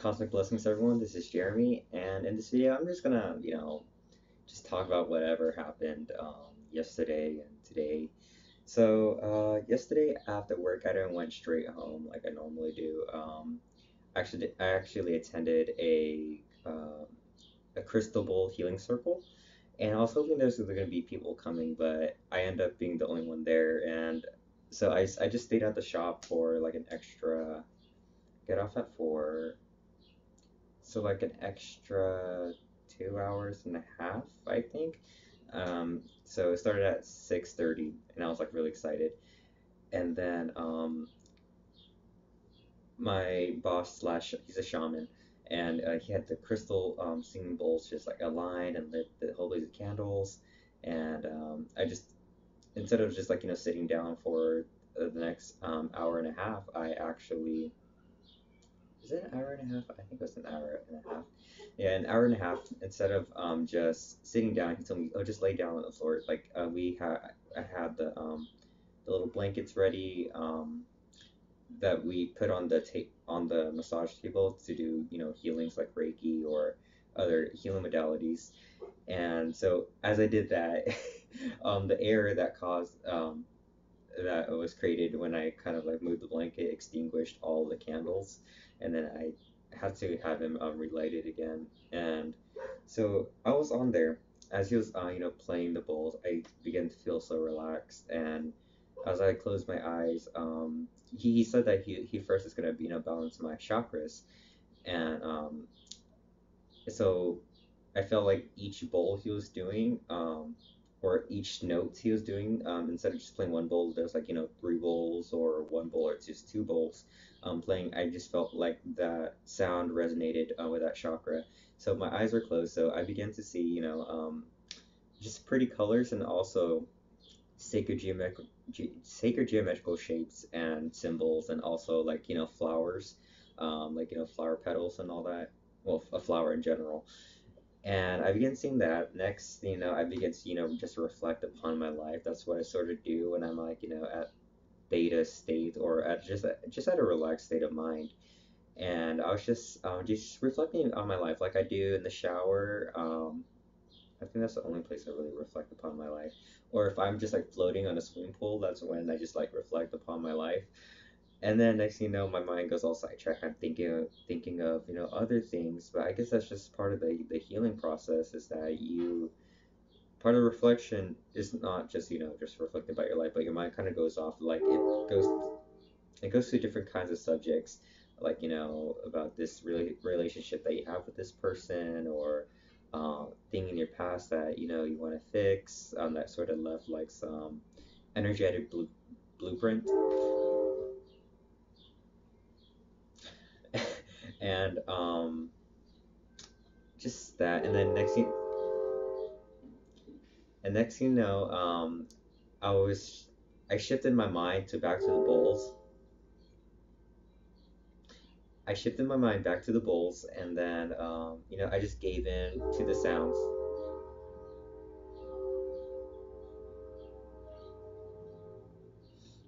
Cosmic blessings, everyone. This is Jeremy, and in this video, I'm just gonna, just talk about whatever happened yesterday and today. So, yesterday after work, I didn't went straight home like I normally do. I actually attended a crystal bowl healing circle, and I was hoping there's gonna be people coming, but I ended up being the only one there, and so I just stayed at the shop for like an extra. Get off at 4. So like an extra 2 hours and a half, I think. So it started at 6:30, and I was like really excited. And then my boss slash he's a shaman, and he had the crystal singing bowls just like aligned and lit the whole blaze of candles. And I just instead of just like sitting down for the next hour and a half, I actually is it an hour and a half? I think it was an hour and a half. Yeah, an hour and a half. Instead of just sitting down, he told me, "Oh, just lay down on the floor." Like I had the little blankets ready that we put on the on the massage table to do healings like Reiki or other healing modalities. And so as I did that, the air that caused that was created when I kind of like moved the blanket extinguished all the candles, and then I had to have him relight it again. And so I was on there as he was playing the bowls. I began to feel so relaxed, and as I closed my eyes, he said that he first is gonna balance my chakras, and so I felt like each bowl he was doing, or each note he was doing, instead of just playing one bowl, there's like, 3 bowls or one bowl or just 2 bowls playing. I just felt like that sound resonated with that chakra. So my eyes were closed, so I began to see, just pretty colors and also sacred geometrical sacred geometrical shapes and symbols, and also like flowers, like flower petals and all that. Well, a flower in general. And I began seeing that. Next, I began to, just reflect upon my life. That's what I sort of do when I'm like, at theta state, or at just at a relaxed state of mind. And I was just reflecting on my life like I do in the shower. I think that's the only place I really reflect upon my life. Or if I'm just like floating on a swimming pool, that's when I just like reflect upon my life. And then next thing you know, my mind goes all sidetracked. I'm thinking of other things. But I guess that's just part of the healing process. Is that you part of reflection is not just just reflecting about your life, but your mind kind of goes off, like it goes to different kinds of subjects, like about this really relationship that you have with this person, or thing in your past that you want to fix, that sort of left like some energetic blueprint. And just that, and then next thing you know, I was I shifted my mind to back to the bowls. I shifted my mind back to the bowls, and then I just gave in to the sounds.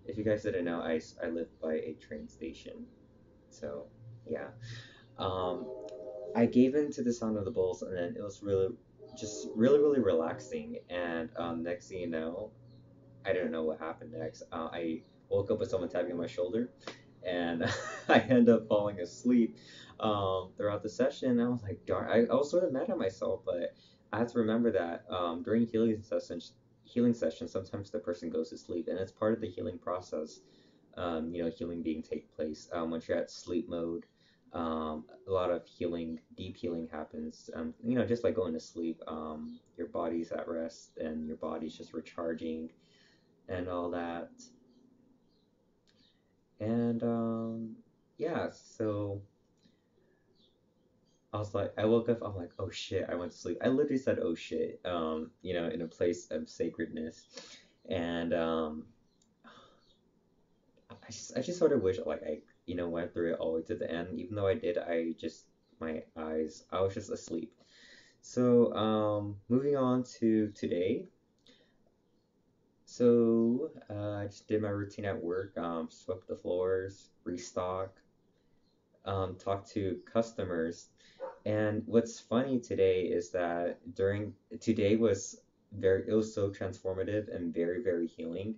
If you guys didn't know, I live by a train station, so yeah. Um, I gave in to the sound of the bowls, and then it was really relaxing. And next thing you know, I didn't know what happened next. I woke up with someone tapping on my shoulder, and I ended up falling asleep throughout the session. I was like, darn, I was sort of mad at myself, but I had to remember that during healing sessions, sometimes the person goes to sleep, and it's part of the healing process. Healing being take place once you're at sleep mode. A lot of deep healing happens. Just like going to sleep, your body's at rest and your body's just recharging and all that. And yeah, so I woke up, I'm like, oh shit, I went to sleep. I literally said, oh shit, in a place of sacredness. And I just sort of wish like I went through it all the way to the end. Even though I did, I was just asleep. So moving on to today. So I just did my routine at work, swept the floors, restock, talk to customers. And what's funny today is that during today was very it was so transformative and very, very healing.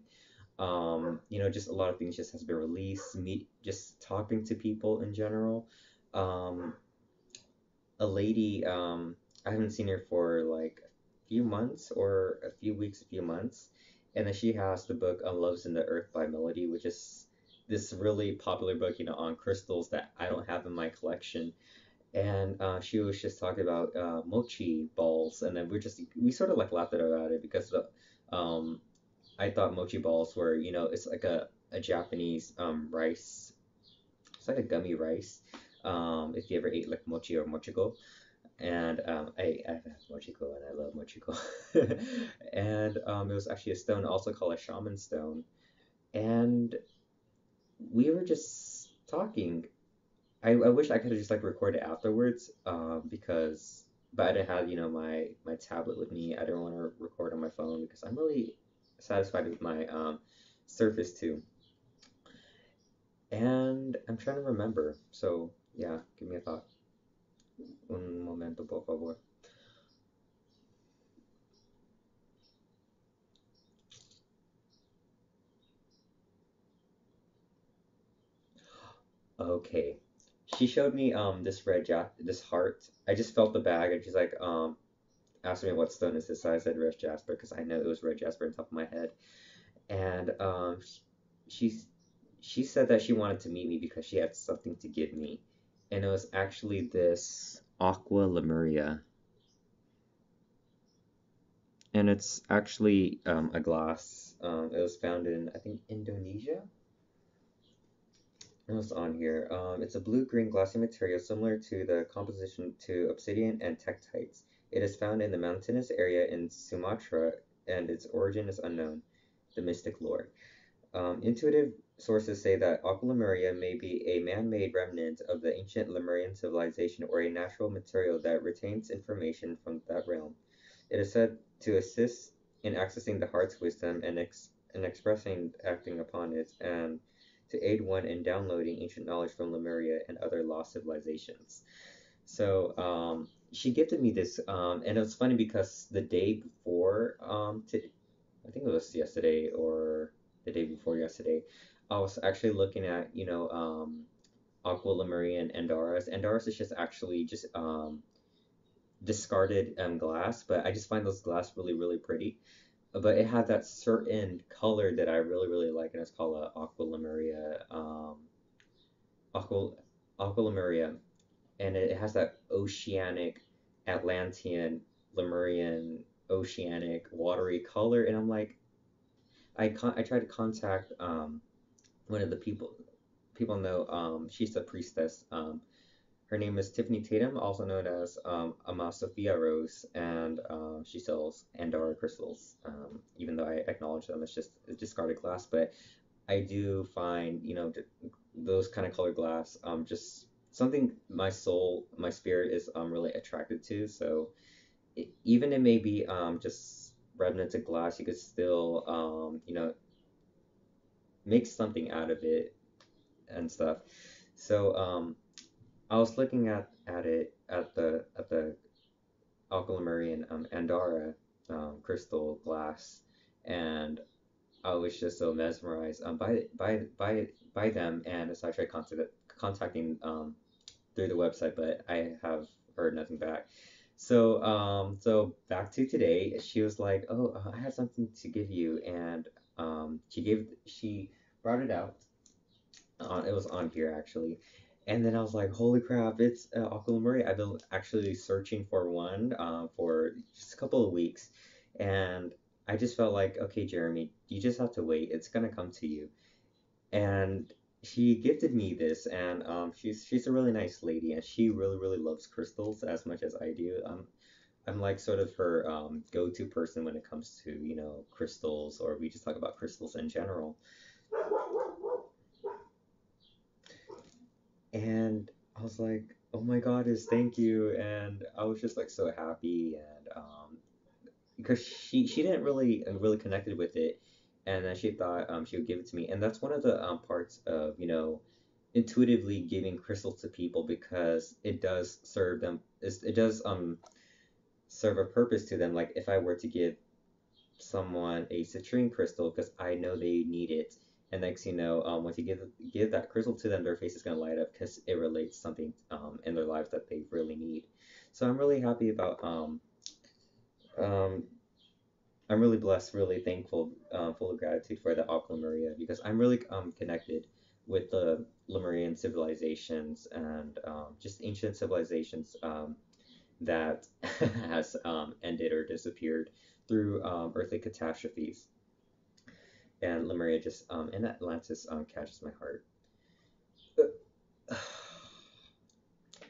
Just a lot of things just has been released, meet just talking to people in general. Um, a lady, I haven't seen her for like a few months or a few weeks, a few months, and then she has the book Loves in the Earth by Melody, which is this really popular book, on crystals that I don't have in my collection. And she was just talking about mochi balls, and then we sort of like laughed about it because um, I thought mochi balls were, it's like a Japanese rice. It's like a gummy rice. If you ever ate like mochi or mochiko, and I've had mochiko and I love mochiko. And it was actually a stone also called a shaman stone. And we were just talking. I wish I could have just like recorded afterwards, because but I didn't have, my tablet with me. I didn't want to record on my phone because I'm really satisfied with my Surface 2. And I'm trying to remember. So yeah, give me a thought. Un momento, por favor. Okay. She showed me this this heart. I just felt the bag and she's like asked me what stone is this. So I said red jasper because I know it was red jasper on top of my head. And she she said that she wanted to meet me because she had something to give me. And it was actually this Aqua Lemuria. And it's actually a glass. It was found in, I think, Indonesia. What's on here? It's a blue-green glassy material similar to the composition to obsidian and tektites. It is found in the mountainous area in Sumatra, and its origin is unknown. The mystic lore. Intuitive sources say that Aqua Lemuria may be a man-made remnant of the ancient Lemurian civilization or a natural material that retains information from that realm. It is said to assist in accessing the heart's wisdom and expressing, acting upon it, and to aid one in downloading ancient knowledge from Lemuria and other lost civilizations. So she gifted me this, and it was funny because the day before, I think it was yesterday or the day before yesterday, I was actually looking at, Aqua Lemuria and Andaras. Andaras is just actually just discarded glass, but I just find those glass really, really pretty. But it had that certain color that I really, really like, and it's called Aqua Lemuria, Aqua, Aqua Lemuria, and it has that oceanic, Atlantean, Lemurian, oceanic, watery color, and I'm like, I tried to contact one of the people know, she's the priestess. Her name is Tiffany Tatum, also known as Ama Sophia Rose, and she sells Andara crystals. Even though I acknowledge them as just discarded glass, but I do find, those kind of colored glass, just something my soul, my spirit is really attracted to. So even it may be just remnants of glass, you could still, make something out of it and stuff. So I was looking at it at the Aquamarine Andara crystal glass, and I was just so mesmerized by them, and so I tried contacting through the website, but I have heard nothing back. So back to today, she was like, "Oh, I have something to give you," and she brought it out. It was on here actually. And then I was like, holy crap, it's Aqua Murray. I've been actually searching for one for just a couple of weeks. And I just felt like, okay, Jeremy, you just have to wait. It's gonna come to you. And she gifted me this, and she's a really nice lady, and she really, really loves crystals as much as I do. I'm like sort of her go-to person when it comes to, crystals, or we just talk about crystals in general. And I was like, "Oh my God, is thank you!" And I was just like so happy, and because she didn't really connected with it, and then she thought she would give it to me, and that's one of the parts of intuitively giving crystals to people because it does serve them. It does serve a purpose to them. Like if I were to give someone a citrine crystal because I know they need it. And next you know, once you give that crystal to them, their face is gonna light up because it relates something in their lives that they really need. So I'm really happy about um, I'm really blessed, really thankful, full of gratitude for the Aqua Lemuria because I'm really connected with the Lemurian civilizations and just ancient civilizations that has ended or disappeared through earthly catastrophes. And Lemuria just and Atlantis catches my heart.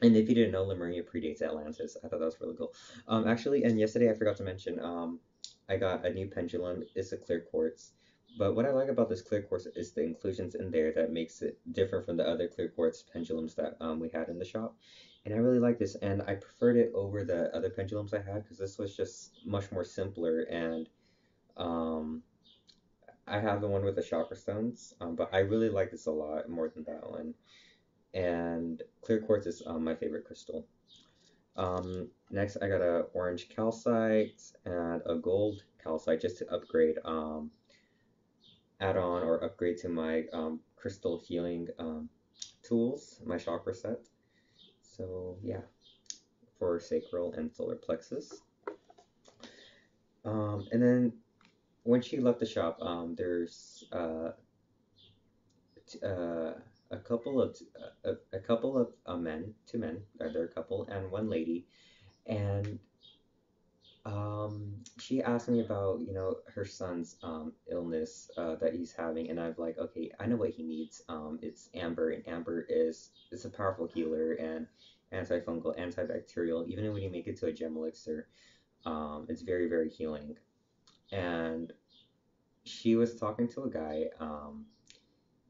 And if you didn't know, Lemuria predates Atlantis. I thought that was really cool. Actually, and yesterday I forgot to mention, I got a new pendulum. It's a clear quartz. But what I like about this clear quartz is the inclusions in there that makes it different from the other clear quartz pendulums that we had in the shop. And I really like this, and I preferred it over the other pendulums I had because this was just much more simpler. And um, I have the one with the chakra stones, but I really like this a lot more than that one. And clear quartz is my favorite crystal. Next, I got a orange calcite and a gold calcite just to upgrade, add on or upgrade to my crystal healing tools, my chakra set. So yeah, for sacral and solar plexus. And then when she left the shop, there's uh, a couple of men, two men, they're a couple, and one lady, and she asked me about, you know, her son's illness that he's having, and I'm like, okay, I know what he needs. It's amber, and amber is a powerful healer and antifungal, antibacterial. Even when you make it to a gem elixir, it's very, very healing. And she was talking to a guy.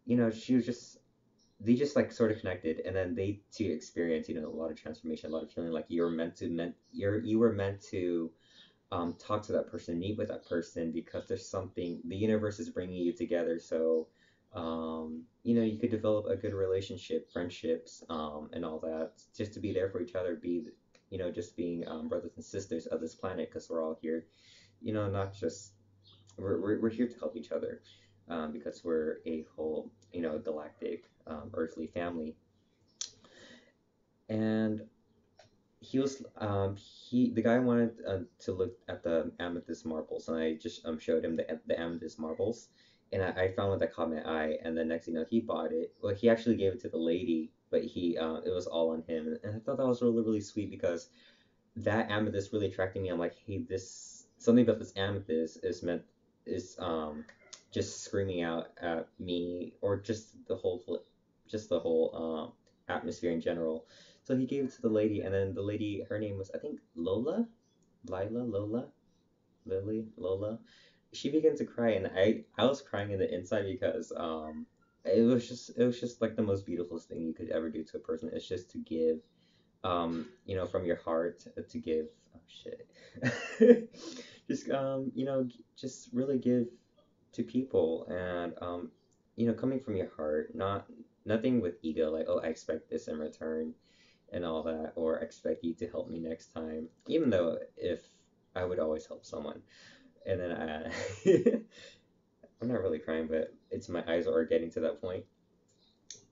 You know, she was just they just like sort of connected, and then they to experience, you know, a lot of transformation, a lot of healing. Like you were meant to talk to that person, meet with that person because there's something the universe is bringing you together. So, you know, you could develop a good relationship, friendships, and all that, just to be there for each other, be, you know, just being brothers and sisters of this planet because we're all here, you know, not just we're here to help each other because we're a whole, you know, galactic, earthly family. And he was the guy wanted to look at the amethyst marbles, and I just showed him the amethyst marbles, and I found one that caught my eye, and the next thing you know, he bought it. Well, he actually gave it to the lady, but he it was all on him, and I thought that was really, really sweet because that amethyst really attracted me. I'm like, hey, this something about this amethyst is just screaming out at me, or just the whole atmosphere in general. So he gave it to the lady, and then the lady, her name was, I think, Lola, Lila, Lola, Lily, Lola. She began to cry, and I was crying in the inside because it was just like the most beautiful thing you could ever do to a person. It's just to give, you know, from your heart, to give. Oh shit. Just you know, just really give to people, and you know, coming from your heart, nothing with ego, like, oh, I expect this in return and all that, or expect you to help me next time, even though if I would always help someone. And then I'm not really crying, but it's my eyes are getting to that point.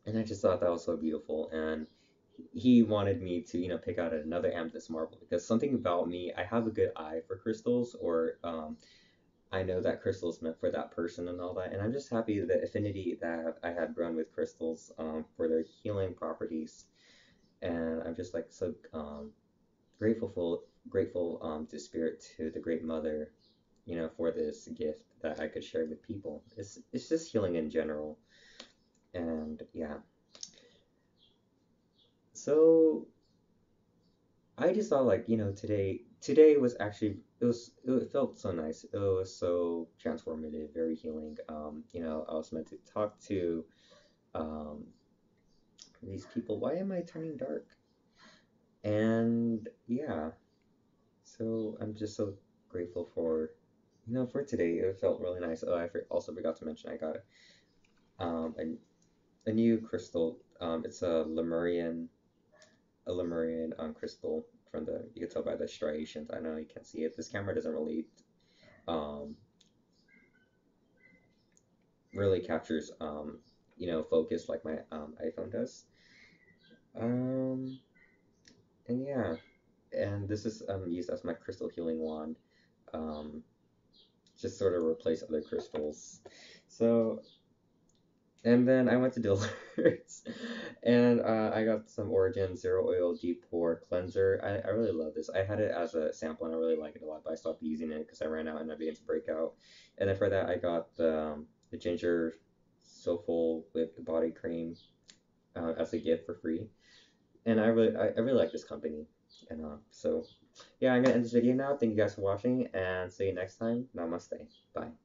And I just thought that was so beautiful. And he wanted me to, you know, pick out another amethyst marble because something about me, I have a good eye for crystals, or I know that crystals meant for that person and all that. And I'm just happy the affinity that I had grown with crystals for their healing properties. And I'm just like so grateful to spirit, to the great mother, you know, for this gift that I could share with people. It's just healing in general. And yeah. So I just thought, like, you know, today was actually, it felt so nice. It was so transformative, very healing. You know, I was meant to talk to um these people. Why am I turning dark? And yeah, so I'm just so grateful for, you know, for today. It felt really nice. Oh, also forgot to mention I got um a, a new crystal It's a Lemurian crystal from the, you can tell by the striations. I know you can't see it. This camera doesn't um, really captures focus like my iPhone does. Um, and yeah, and this is used as my crystal healing wand. Um, just sort of replace other crystals. So, and then I went to Dillard's and I got some Origin Zero Oil Deep Pore Cleanser. I really love this. I had it as a sample and I really like it a lot, but I stopped using it because I ran out and I began to break out. And then for that, I got the Ginger Sulfol Whipped Body Cream as a gift for free. And I really like this company. And so, yeah, I'm gonna end this video now. Thank you guys for watching and see you next time. Namaste. Bye.